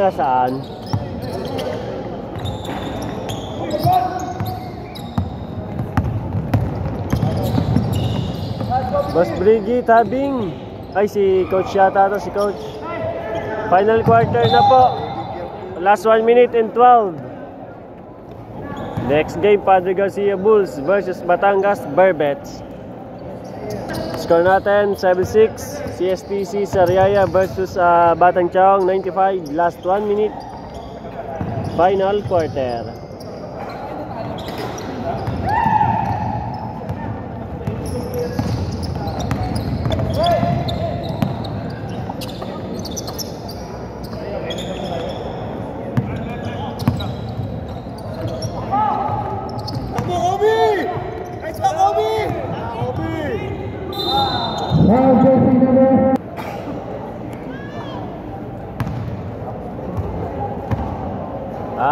Nasaan? Boss Brigitte Habing. Ay, si coach yata to, si coach. Final quarter na po. Last 1 minute and 12. Next game, Padre Garcia Bulls versus Batangas Berbets. Score natin 7-6. CSTC Sariaya versus Batang Chaong 95. Last 1 minute. Final quarter.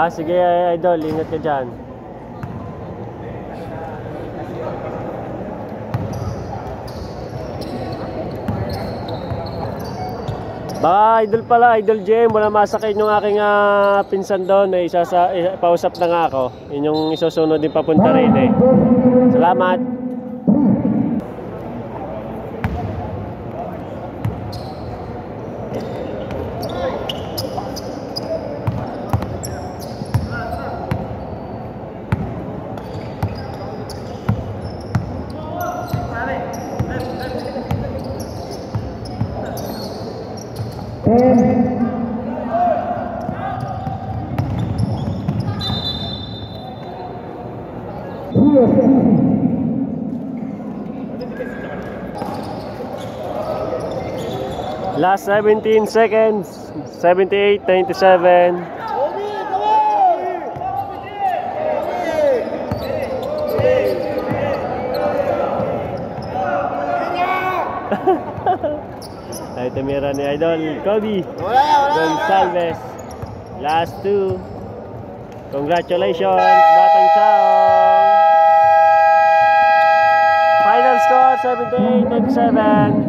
Sige idol, ingat ka dyan. Baka idol pala, idol JM, wala masakit yung aking pinsan doon. Pausap na nga ako. Yun yung isusunod din papunta rin eh. Salamat. Last 17 seconds. 78-97. Ay, tumira ni Idol Kobe Gonsalves. Last 2. Congratulations, Batang Chaong. Final score 78-97.